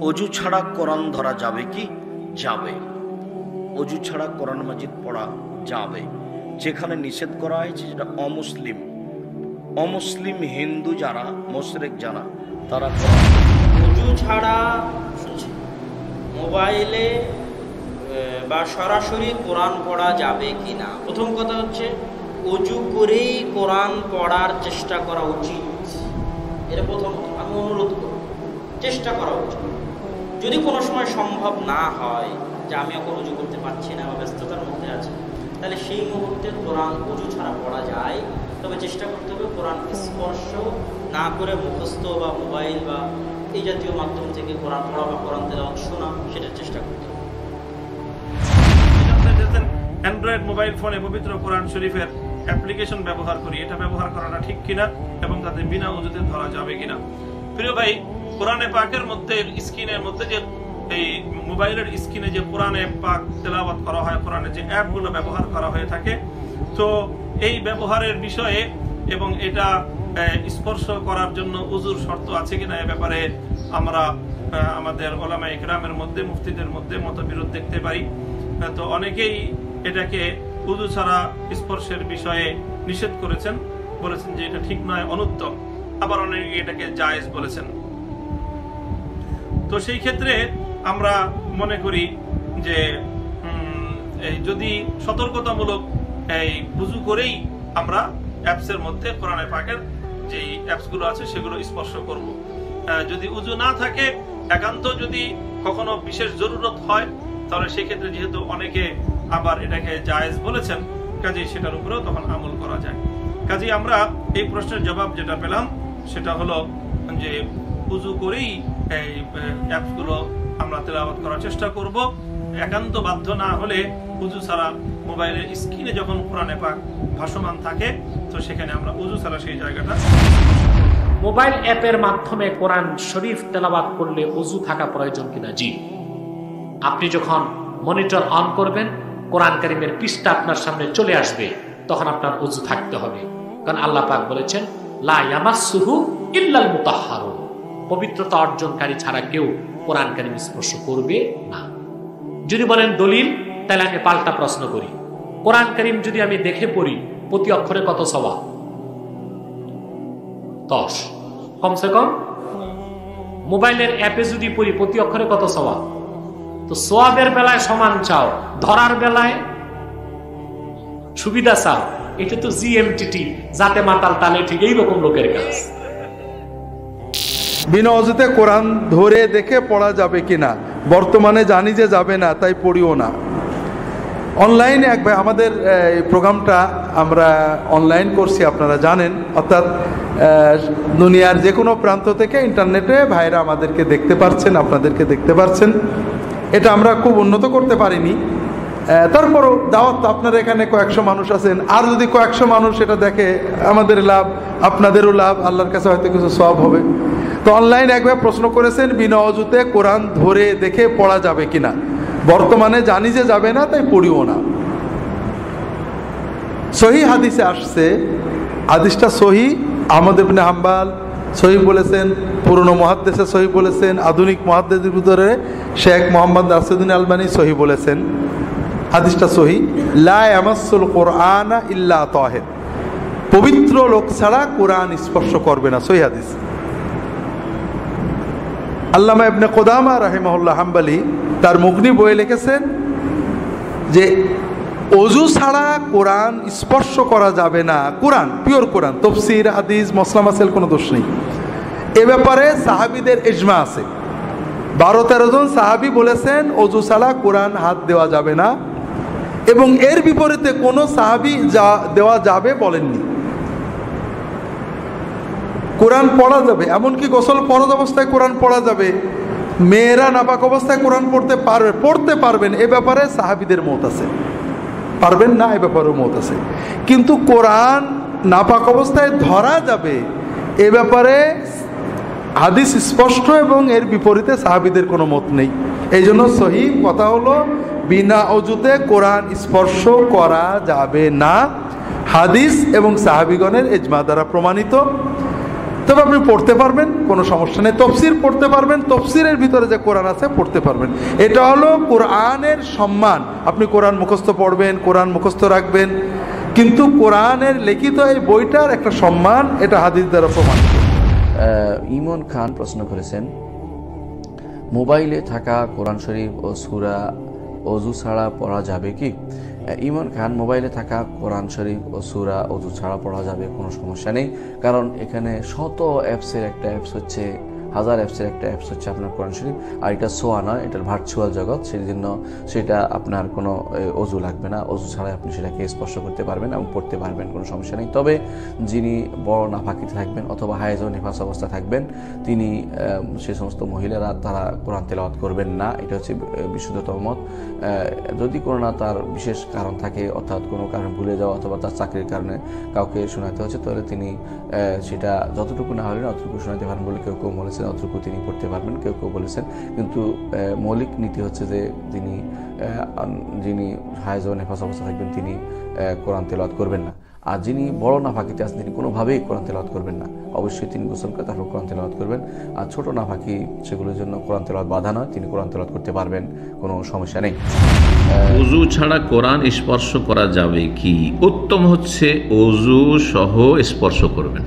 অজু ছাড়া কোরআন ধরা যাবে কি? যাবে। অজু ছাড়া কোরআন মাজিদ পড়া যাবে। যেখানে নিষেধ করা হয়েছে যেটা অমুসলিম হিন্দু যারা, মুশরিক যারা, তারা অজু ছাড়া মোবাইলে বা সরাসরি কোরআন পড়া যাবে কিনা। প্রথম কথা হচ্ছে অজু করেই কোরআন পড়ার চেষ্টা করা উচিত। এটা প্রথমত আমি অনুরোধ করব, চেষ্টা করা উচিত। যদি কোনো সময় সম্ভব না হয় যে আমি এখন অজু করতে পারছি না বা ব্যস্ততার মধ্যে আছি, তাহলে সেই মুহূর্তে কোরআন অজু ছাড়া পড়া যায়। তবে চেষ্টা করতে হবে কোরআন স্পর্শ না করে মুখস্থ বা মোবাইল বা এই জাতীয় মাধ্যম থেকে কোরআন পড়া বা কোরআন তেলাওয়াত শোনা, সেটার চেষ্টা করতে হবে। অ্যান্ড্রয়েড মোবাইল ফোনে পবিত্র কোরআন শরীফের অ্যাপ্লিকেশন ব্যবহার করি, এটা ব্যবহার করাটা ঠিক কিনা এবং তাতে বিনা ওযুতে ধরা যাবে কিনা। প্রিয় ভাই, কোরআনে পাকের মধ্যে স্ক্রিনের মধ্যে যে এই মোবাইলের স্ক্রিনে যে কোরআনে পাক তেলাওয়াত করা হয়, কোরআনের যে অ্যাপগুলো ব্যবহার করা হয়ে থাকে, তো এই ব্যবহারের বিষয়ে এবং এটা স্পর্শ করার জন্য উযুর শর্ত আছে কিনা এ ব্যাপারে আমরা আমাদের উলামা ইকরামের মধ্যে, মুফতিদের মধ্যে মতবিরোধ দেখতে পারি। তো অনেকেই এটাকে উযু ছাড়া স্পর্শের বিষয়ে নিষেধ করেছেন, বলেছেন যে এটা ঠিক নয়, অনুত্তম। আবার অনেকে এটাকে জায়েজ বলেছেন। তো সেই ক্ষেত্রে আমরা মনে করি যে যদি সতর্কতামূলক এই উযু করেই আমরা অ্যাপসের মধ্যে কোরআনে পাকের যে অ্যাপসগুলো আছে সেগুলো স্পর্শ করব। যদি উযু না থাকে, একান্ত যদি কখনো বিশেষ জরুরত হয়, তাহলে সেই ক্ষেত্রে যেহেতু অনেকে আবার এটাকে জায়েজ বলেছেন, কাজেই সেটার উপরেও তখন আমল করা যায়। কাজেই আমরা এই প্রশ্নের জবাব যেটা পেলাম সেটা হলো যে উযু করেই এই অ্যাপসগুলো আমরা তেলাওয়াত করার চেষ্টা করব। একান্ত বাধ্য না হলে উযু ছাড়া মোবাইলের স্ক্রিনে যখন কোরআনে পাক ভাসমান থাকে, তো সেখানে আমরা উযু ছাড়া সেই জায়গাটা। মোবাইল অ্যাপের মাধ্যমে কোরআন শরীফ তেলাওয়াত করলে ওযু থাকা প্রয়োজন কিনা? জি। আপনি যখন মনিটর অন করবেন, কোরআন কারীমের পৃষ্ঠা আপনার সামনে চলে আসবে, তখন আপনার ওযু থাকতে হবে। কারণ আল্লাহ পাক বলেছেন, লা ইয়ামাসসুহু ইল্লাল মুতাহহারুন, পবিত্রতা অর্জনকারী ছাড়া কেউ কোরআন কারীম স্পর্শ করবে না। যদি বলেন দলিল, তাহলে আমি পাল্টা প্রশ্ন করি, কোরআন কারীম যদি আমি দেখে পড়ি, প্রতি অক্ষরে কত সওয়াব? 10 কমসে কম। মোবাইলের অ্যাপে যদি পড়ি, প্রতি অক্ষরে কত সওয়াব? তো সওয়াবের বেলায় সমান চাও, ধরার বেলায় সুবিধা চাও। এটা তো জিএমটিটি, যাতে মাতাল তালে, ঠিক এইরকম লোকের কাজ। বিনা অজুতে কোরআন ধরে দেখে পড়া যাবে কিনা? বর্তমানে জানি যে যাবে না, তাই পড়িও না। অনলাইনে এক ভাই, আমাদের এই প্রোগ্রামটা আমরা অনলাইন করছি, আপনারা জানেন। অর্থাৎ দুনিয়ার যে কোনো প্রান্ত থেকে ইন্টারনেটে ভাইরা আমাদেরকে দেখতে পারছেন, আপনাদেরকে দেখতে পারছেন। এটা আমরা খুব উন্নত করতে পারিনি, তারপরও দাওয়াত তো, আপনারা এখানে কয়েকশো মানুষ আছেন, আর যদি কয়েকশো মানুষ এটা দেখে, আমাদের লাভ, আপনাদেরও লাভ, আল্লাহর কাছে হয়তো কিছু সওয়াব হবে। তো অনলাইন একবার প্রশ্ন করেছেন, বিনা অজুতে কোরআন ধরে দেখে পড়া যাবে কিনা? বর্তমানে জানি যে যাবে না, তাই পড়িও না। সহি হাদিসে আসছে, হাদিসটা সহি। আহমদ ইবনে হাম্বল সহি বলেছেন, পুরনো মুহাদ্দিসে সহি বলেছেন, আধুনিক মুহাদ্দিসের ভিতরে শেখ মোহাম্মদ নাসিরুদ্দিন আলবানী সহি বলেছেন। হাদিসটা সহি। লা ইয়ামাসসুল কুরআনা ইল্লা তাহির, পবিত্র লোক ছাড়া কোরআন স্পর্শ করবে না, সহি হাদিস। আল্লামা ইবনে কুদামা রাহিমাহুল্লাহ হাম্বলি তার মুগনি বইয়ে লিখেছেন যে ওযু ছাড়া কোরআন স্পর্শ করা যাবে না। কোরআন, পিওর কোরআন, তাফসীর, হাদিস, মসলা মাসাইল কোনো দোষ নেই। এ ব্যাপারে সাহাবীদের ইজমা আছে। 12-13 জন সাহাবী বলেছেন ওযু ছাড়া কোরআন হাত দেওয়া যাবে না, এবং এর বিপরীতে কোনো সাহাবী যা দেওয়া যাবে বলেননি। কোরআন পড়া যাবে, এমনকি গোসল ফরজ অবস্থায় কোরআন পড়া যাবে। মেয়েরা নাপাক অবস্থায় কোরআন পড়তে পারবেন, এ ব্যাপারে সাহাবীদের মত আছে। পারবেন না, এ ব্যাপারেও মত আছে। কিন্তু কোরআন নাপাক অবস্থায় ধরা যাবে, এ ব্যাপারে হাদিস স্পষ্ট এবং এর বিপরীতে সাহাবীদের কোনো মত নেই। এই জন্য সহিহ কথা হলো, বিনা অজুতে কোরআন স্পর্শ করা যাবে না, হাদিস এবং সাহাবীগণের ইজমা দ্বারা প্রমাণিত। তবে আপনি পড়তে পারবেন, কোনো সমস্যা নেই। তফসির পড়তে পারবেন, তফসিরের ভিতরে যে কোরআন আছে পড়তে পারবেন। এটা হলো কোরআনের সম্মান। আপনি কোরআন মুখস্থ পড়বেন, কোরআন মুখস্থ রাখবেন, কিন্তু কোরআনের লিখিত এই বইটার একটা সম্মান, এটা হাদিস দ্বারা প্রমাণিত। ইমন খান প্রশ্ন করেছেন, মোবাইলে থাকা কোরআন শরীফ ও সূরা অজু ছাড়া পড়া যাবে কি? ইমন খান, মোবাইলে থাকা কোরআন শরীফ ও সূরা অজু ছাড়া পড়া যাবে, কোনো সমস্যা নেই। কারণ এখানে শত অ্যাপসের একটা অ্যাপস হচ্ছে, হাজার অ্যাপসের একটা অ্যাপস হচ্ছে আপনার কোরআন শরীফ। আর এটা সোয়া নয়, এটার ভার্চুয়াল জগৎ, সেই জন্য সেটা আপনার কোনো অজু লাগবে না। অজু ছাড়াই আপনি সেটাকে স্পর্শ করতে পারবেন এবং পড়তে পারবেন, কোনো সমস্যা নেই। তবে যিনি বড় নাফাকিতে থাকবেন অথবা হায়েজ ও নিফাস অবস্থা থাকবেন, তিনি সে সমস্ত মহিলারা তারা কোরআন তেলাওয়াত করবেন না। এটা হচ্ছে বিশুদ্ধতম মত। যদি কোনো না তার বিশেষ কারণ থাকে, অর্থাৎ কোনো কারণে ভুলে যাওয়া অথবা তার চাকরির কারণে কাউকে শোনাতে হচ্ছে, তাহলে তিনি সেটা যতটুকু না হলেন অতটুকু শোনাতে পারেন বলে কেউ কেউ বলেছেন, অতটুকু তিনি পড়তে পারবেন, কেউ কেউ বলেছেন। কিন্তু মৌলিক নীতি হচ্ছে যে যিনি হায়েজ ও নেফাস অবস্থা থাকবেন তিনি কোরআন তেলাওয়াত করবেন না। আর যিনি বড় নাফাকিতে আছেন তিনি কোনোভাবেই কোরআন তেলাওয়াত করবেন না। অবশ্যই তিনি গোসল করে তারপর কোরআন তেলাওয়াত করবেন। আর ছোট নাফাকি সেগুলোর জন্য কোরআন তেলাওয়াত বাধা নয়, তিনি কোরআন তেলাওয়াত করতে পারবেন, কোনো সমস্যা নেই। ওযু ছাড়া কোরআন স্পর্শ করা যাবে কি? উত্তম হচ্ছে ওযু সহ স্পর্শ করবেন।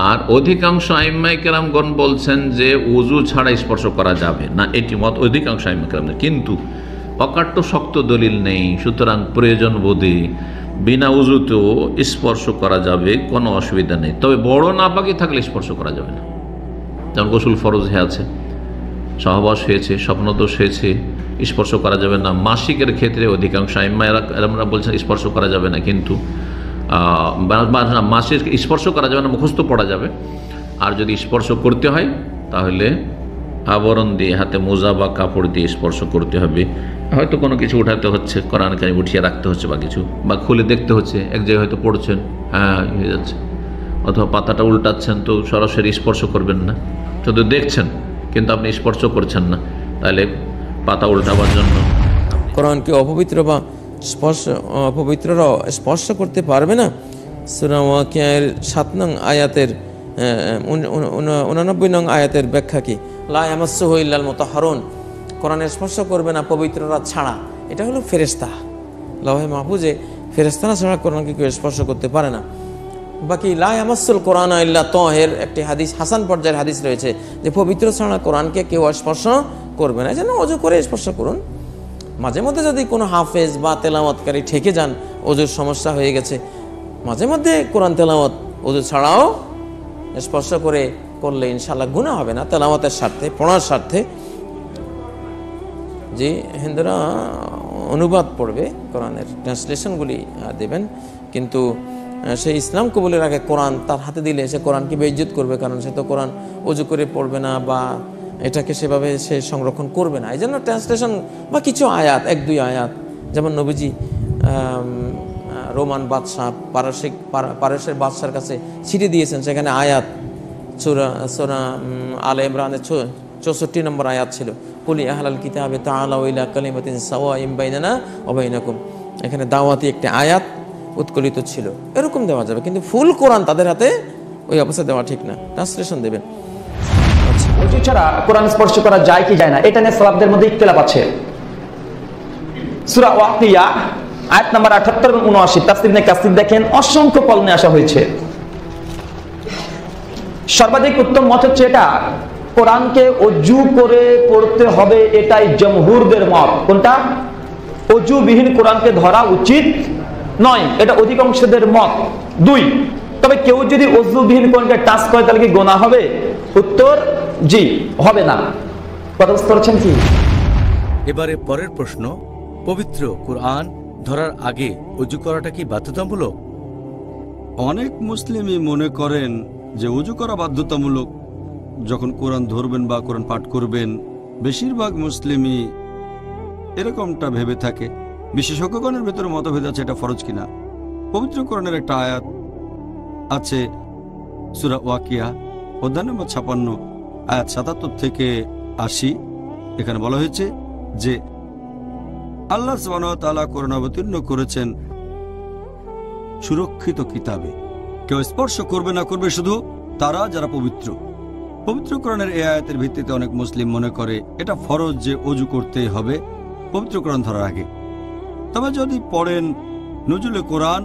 আর অধিকাংশ আইম্মায়ে কেরামগণ বলছেন যে ওযু ছাড়া স্পর্শ করা যাবে না, এটি মত অধিকাংশ আইম্মায়ে কেরামদের। কিন্তু অকাট্য শক্ত দলিল নেই, সুতরাং প্রয়োজন বোধে বিনা উযুতেও স্পর্শ করা যাবে, কোনো অসুবিধা নেই। তবে বড় নাপাকি থাকলে স্পর্শ করা যাবে না। যেমন গোসল ফরজ হয়ে আছে, সহবাস হয়েছে, স্বপ্নদোষ হয়েছে, স্পর্শ করা যাবে না। মাসিকের ক্ষেত্রে অধিকাংশ আইম্মায়েরা বলছেন স্পর্শ করা যাবে না, কিন্তু মাসিক স্পর্শ করা যাবে না, মুখস্থ পড়া যাবে। আর যদি স্পর্শ করতে হয় তাহলে আবরণ দিয়ে, হাতে মোজা বা কাপড় দিয়ে স্পর্শ করতে হবে। হয়তো কোনো কিছু উঠাতে হচ্ছে, কোরআন কারিম উঠিয়ে রাখতে হচ্ছে বা কিছু, বা খুলে দেখতে হচ্ছে, এক জায়গায় হয়তো পড়ছেন, হ্যাঁ হয়ে যাচ্ছে, অথবা পাতাটা উল্টাচ্ছেন, তো সরাসরি স্পর্শ করবেন না, শুধু দেখছেন কিন্তু আপনি স্পর্শ করছেন না, তাহলে পাতা উল্টাবার জন্য কোরআনকে অপবিত্র বা অপবিত্ররা স্পর্শ করতে পারবে না। সূরা ওয়াকিয়ার 7 নং আয়াতের 89 নং আয়াতের ব্যাখ্যা কি? লা ইয়ামাসসুহু ইল্লাল মুতাহহারুন, কোরআনে স্পর্শ করবে না পবিত্ররা ছাড়া। এটা হলো ফেরেশতা, লাওহে মাহফুজে ফেরেশতারা ছাড়া কোরআনকে কেউ স্পর্শ করতে পারে না। বাকি লা ইয়ামাসসুল কোরআনা ইল্লা তাহির, একটি হাদিস, হাসান পর্যায়ের হাদিস রয়েছে যে পবিত্র ছাড়া কোরআনকে কেউ স্পর্শ করবে না। এজন্য ওযু করে স্পর্শ করুন। মাঝে মধ্যে যদি কোনো হাফেজ বা তেলাওয়াতকারী ঠেকে যান, ওযুর সমস্যা হয়ে গেছে, মাঝে মধ্যে কোরআন তেলাওয়াত ওযু ছাড়াও স্পর্শ করলে ইনশাআল্লাহ গুনাহ হবে না, তেলাওয়াতের স্বার্থে, পড়ার স্বার্থে। যে হিন্দুরা অনুবাদ পড়বে, কোরআনের ট্রান্সলেশনগুলি দেবেন, কিন্তু সে ইসলাম কবুলের আগে কোরআন তার হাতে দিলে সে কোরআনকে বেইজ্জত করবে, কারণ সে তো কোরআন ওযু করে পড়বে না বা এটাকে সেভাবে সে সংরক্ষণ করবে না। এই জন্য ট্রান্সলেশন বা কিছু আয়াত, 1-2 আয়াত, যেমন নবীজি রোমান বাদশাহ পারস্যের বাদশার কাছে চিঠি দিয়েছেন, সেখানে আয়াত সূরা আলে ইমরানের 64 নম্বর আয়াত ছিল, কুলি আহলাল কিতাবে তাআলাউ ইলা কালিমাতিন সাওয়াইন বাইনানা ওয়া বাইনাকুম। এখানে দাওয়াতি একটা আয়াত উৎকলিত ছিল, এরকম দেওয়া যাবে, কিন্তু ফুল কোরআন তাদের হাতে ওই অবস্থা দেওয়া ঠিক না, ট্রান্সলেশন দেবেন। ওযু ছাড়া কোরআন স্পর্শ করা যায় কি যায় না, এটা নিয়ে সালাফদের মধ্যে ইখতিলাফ আছে। সূরা ওয়াকিয়া আয়াত নাম্বার 78 এবং 79 তাফসীর ইবনে কাসির দেখেন অসংখ্য কল নিয়ে আসা হয়েছে। সর্বাধিক উত্তম মত হচ্ছে এটা, কোরআনকে ওযু করে পড়তে হবে, এটাই জমহুরদের মত। কোনটা? ওযুবিহীন কোরআনকে ধরা উচিত নয়, এটা অধিকাংশদের মত। 2, তবে কেউ যদি ওযুবিহীন কোরআনকে টাচ করে তাহলে কি গুনাহ হবে? উত্তর জি, হবে না। কথা বুঝতে পারছেন কি? এবারে পরের প্রশ্ন, পবিত্র কোরআন ধরার আগে ওযু করাটা কি বাধ্যতামূলক? অনেক মুসলিমই মনে করেন যে ওযু করা বাধ্যতামূলক যখন কোরআন ধরবেন বা কোরআন পাঠ করবেন। বেশিরভাগ মুসলিমই এরকমটা ভেবে থাকে। বিশেষজ্ঞগণের ভেতরে মতভেদ আছে এটা ফরজ কিনা। পবিত্র কোরআনের একটা আয়াত আছে সূরা ওয়াকিয়া অধ্যায় নম্বর 56 আয়াত 77 থেকে 80। এখানে বলা হয়েছে যে আল্লাহ সুবহানাহু ওয়া তাআলা কোরআন অবতীর্ণ করেছেন সুরক্ষিত কিতাবে। কেউ স্পর্শ করবে না করবে শুধু তারা যারা পবিত্র। পবিত্র কোরআনের এই আয়াতের ভিত্তিতে অনেক মুসলিম মনে করে এটা ফরজ যে অজু করতেই হবে পবিত্র কোরআন ধরার আগে। তবে যদি পড়েন নজরুলে কোরআন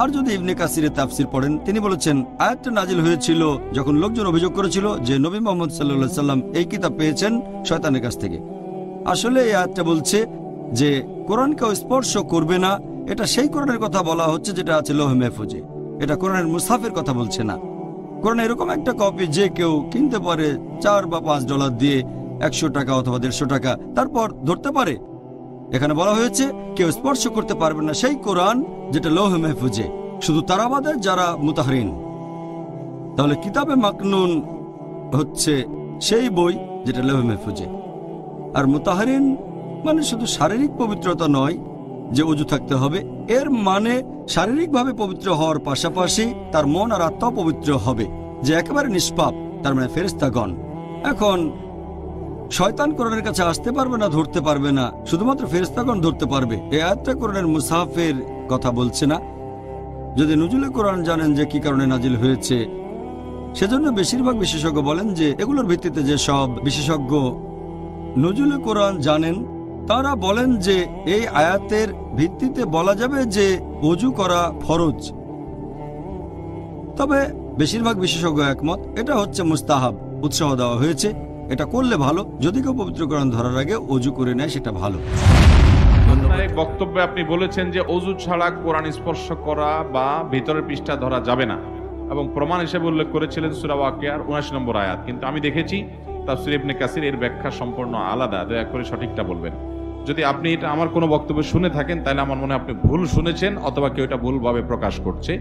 আর যদি ইবনে কাসিরের তাফসির পড়েন, তিনি বলেছেন আয়াতটা নাজিল হয়েছিল যখন লোকজন অভিযোগ করেছিল যে নবী মুহাম্মদ সাল্লাল্লাহু আলাইহি সাল্লাম এই কিতাব পেয়েছেন শয়তানের কাছ থেকে। আসলে এই আয়াতটা বলছে যে কোরআনকে স্পর্শ করবে না, এটা সেই কোরআনের কথা বলা হচ্ছে যেটা আছে লৌহে মাহফুজে। এটা কোরআনের মুসাফের কথা বলছে না। কোরআন এরকম একটা কপি যে কেউ কিনতে পারে $4 বা $5 দিয়ে, 100 টাকা অথবা 150 টাকা, তারপর ধরতে পারে। এখানে বলা হয়েছে কেউ স্পর্শ করতে পারবে না সেই কোরআন যেটা লৌহে মাহফুজে, শুধু তারা বাদে যারা মুতাহরিন। তাহলে কিতাবে মাকনুন হচ্ছে সেই বই যেটা লৌহে মাহফুজে। আর মুতাহরিন মানে শুধু শারীরিক পবিত্রতা নয় যে অজু থাকতে হবে, এর মানে শারীরিকভাবে পবিত্র হওয়ার পাশাপাশি তার মন আর আত্মা পবিত্র হবে, যে একেবারে নিষ্পাপ, তার মানে ফেরেশতাগণ। এখন শয়তান কোরআনের কাছে আসতে পারবে না, ধরতে পারবে না, শুধুমাত্র ফেরেশতাগণ ধরতে পারবে। এই আয়াতটা কোরআনের মুসাফের কথা বলছে না। যদি নজরুলে কোরআন জানেন যে কি কারণে নাজিল হয়েছে, সেজন্য বেশিরভাগ বিশেষজ্ঞ বলেন যে এগুলোর ভিত্তিতে যে সব বিশেষজ্ঞ নজরুলে কোরআন জানেন তারা বলেন যে এই আয়াতের ভিত্তিতে বলা যাবে যে ওযু করা ফরজ। তবে বেশিরভাগ বিশেষজ্ঞ একমত এটা হচ্ছে মুস্তাহাব, উৎসাহ দেওয়া হয়েছে, এটা করলে ভালো। যদি কেউ পবিত্র কোরআন ধরার আগে ওযু করে নেয় সেটা ভালো। বক্তব্যে আপনি বলেছেন যে ওযু ছাড়া কোরআন স্পর্শ করা বা ভিতরের পৃষ্ঠা ধরা যাবে না, এবং প্রমাণ হিসেবে উল্লেখ করেছিলেন সূরা ওয়াকিয়ার 79 নম্বর আয়াত। কিন্তু আমি দেখেছি তাফসীর ইবনে কাসির এর ব্যাখ্যা সম্পূর্ণ আলাদা। দয়া করে সঠিকটা বলবেন। যদি আপনি এটা আমার কোনো বক্তব্য শুনে থাকেন তাহলে আমার মনে হয় আপনি ভুল শুনেছেন, অথবা কেউ এটা ভুলভাবে প্রকাশ করছে।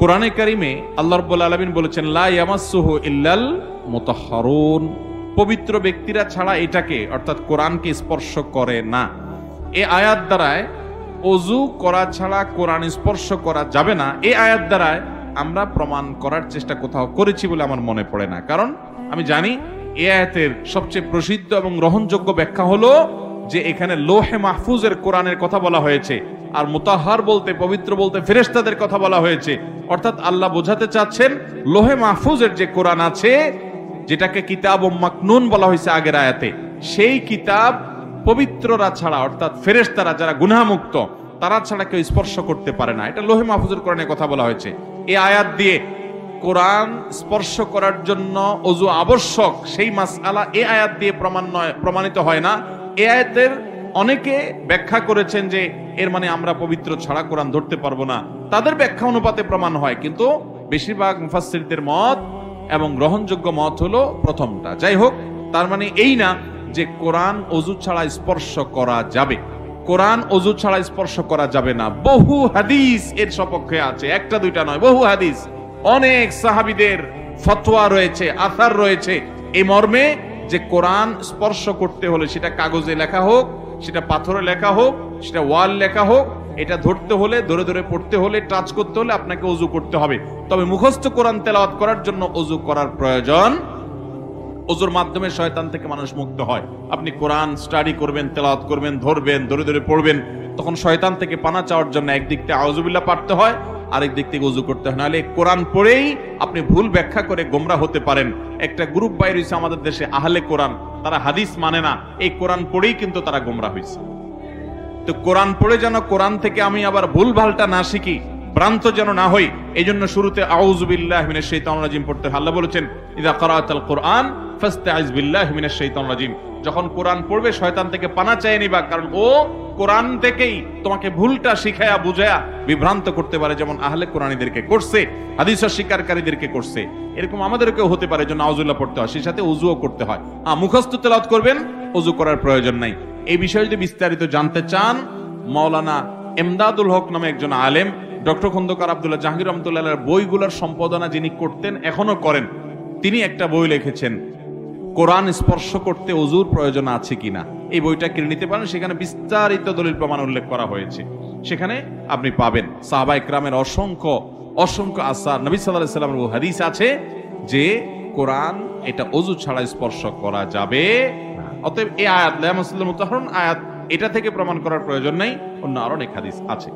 কোরআনে কারিমে আল্লাহ রাব্বুল আলামিন বলেছেন লা ইয়ামাসসুহু ইল্লাল মুতাহহারুন, পবিত্র ব্যক্তিরা ছাড়া এটাকে অর্থাৎ কোরআনকে স্পর্শ করে না। এই আয়াত দ্বারায় ওযু করা ছাড়া কোরআন স্পর্শ করা যাবে না, এই আয়াত দ্বারায় আমরা প্রমাণ করার চেষ্টা কোথাও করেছি বলে আমার মনে পড়ে না। কারণ আমি জানি এই আয়াতের সবচেয়ে প্রসিদ্ধ এবং গ্রহণযোগ্য ব্যাখ্যা হলো যে এখানে লৌহে মাহফুজের কোরআনের কথা বলা হয়েছে, আর মুতাহহার বলতে পবিত্র বলতে ফেরেশতাদের কথা বলা হয়েছে। অর্থাৎ আল্লাহ বোঝাতে চাচ্ছেন লোহে মাহফুজের যে কোরআন আছে, যেটাকে কিতাব ও মাকনুন বলা হয়েছে আগের আয়াতে, সেই কিতাব পবিত্ররা ছাড়া অর্থাৎ ফেরেশতারা যারা গুনাহমুক্ত তারা ছাড়া কেউ স্পর্শ করতে পারে না। এটা লোহে মাহফুজের কোরআনের কথা বলা হয়েছে। এই আয়াত দিয়ে কোরআন স্পর্শ করার জন্য ওযু আবশ্যক সেই মাসআলা এই আয়াত দিয়ে প্রমাণিত হয় না। এই আয়াতের অনেকে ব্যাখ্যা করেছেন যে এর মানে আমরা পবিত্র ছাড়া কোরআন ধরতে পারবো না, তাদের ব্যাখ্যা অনুপাতে প্রমাণ হয়। কিন্তু বেশিরভাগ মুফাসসিরদের মত এবং গ্রহণযোগ্য মত হলো প্রথমটা। যাই হোক, তার মানে এই না যে কোরআন ওযু ছাড়া স্পর্শ করা যাবে। কোরআন ওযু ছাড়া স্পর্শ করা যাবে না। বহু হাদিস এর সপক্ষে আছে, একটা দুইটা নয়, বহু হাদিস। অনেক সাহাবীদের ফতোয়া রয়েছে, আসার রয়েছে এই মর্মে যে কোরআন স্পর্শ করতে হলে সেটা কাগজে লেখা হোক, সেটা পাথরে লেখা হোক, সেটা ওয়াল লেখা হোক, এটা ধরতে হলে, ধরে ধরে পড়তে হলে, টাচ করতে হলে আপনাকে ওযু করতে হবে। তবে মুখস্থ কোরআন তেলাওয়াত করার জন্য ওযু করার প্রয়োজন। ওযুর মাধ্যমে শয়তান থেকে মানুষ মুক্ত হয়। আপনি কোরআন স্টাডি করবেন, তেলাওয়াত করবেন, ধরবেন, ধরে ধরে পড়বেন, তখন শয়তান থেকে পানা চাওয়ার জন্য একদিক থেকে আউযুবিল্লাহ পড়তে হয়, আরেক দিক থেকে ওযু করতে হয়। নাহলে কোরআন পড়েই আপনি ভুল ব্যাখ্যা করে গোমরাহ হতে পারেন। একটা গ্রুপ বাইর হইছে আমাদের দেশে, আহলে কোরআন, তারা হাদিস মানে না, এই কোরআন পড়েই কিন্তু তারা গোমরাহ হইছে। তো কোরআন পড়ে যেন কোরআন থেকে আমি আবার ভুল ভালটা না শিখি, ভ্রান্ত যেন না হই, এই জন্য শুরুতে আউযু বিল্লাহি মিনাশ শাইতানির রাজিম পড়তে হয়। আল্লাহ বলেছেন ইযা ক্রাআতাল কুরআন ফাস্তাইজ বিল্লাহি মিনাশ শাইতানির রাজিম, যখন কোরআন পড়বে শয়তান থেকে পানা চেয়ে নিবা, কারণ ও কোরআন থেকেই তোমাকে ভুলটা শিখায়া বুঝায়া বিভ্রান্ত করতে পারে, যেমন আহলে কোরআনীদেরকে করছে, হাদিস স্বীকারকারীদেরকে করছে। এরকম আমাদেরকেও হতে পারে, জন্য আউযুবিল্লাহ পড়তে হয়, সেই সাথে ওযুও করতে হয়। মুখস্থ তেলাওয়াত করবেন, ওযু করার প্রয়োজন নাই। এই বিষয়ে যদি বিস্তারিত জানতে চান, মাওলানা এমদাদুল হক নামে একজন আলেম, ডক্টর খন্দকার আব্দুল্লাহ জাহাঙ্গীর রহমতুল্লাহর বইগুলোর সম্পাদনা যিনি করতেন, এখনো করেন, তিনি একটা বই লিখেছেন কোরআন স্পর্শ করতে ওযুর প্রয়োজন আছে কিনা। এই বইটা কিনে নিতে পারেন, সেখানে বিস্তারিত দলিল প্রমাণ উল্লেখ করা হয়েছে। সেখানে আপনি পাবেন সাহাবায়ে কেরামের অসংখ্য অসংখ্য আসার, নবী সাল্লাল্লাহু আলাইহি ওয়াসাল্লামের হাদিস আছে যে কোরআন এটা ওযু ছাড়া স্পর্শ করা যাবে। অতএব এই আয়াত লা ইয়ামাসসুল মুতাহহারুন আয়াত, এটা থেকে প্রমাণ করার প্রয়োজন নাই, অন্য আরো অনেক হাদিস আছে।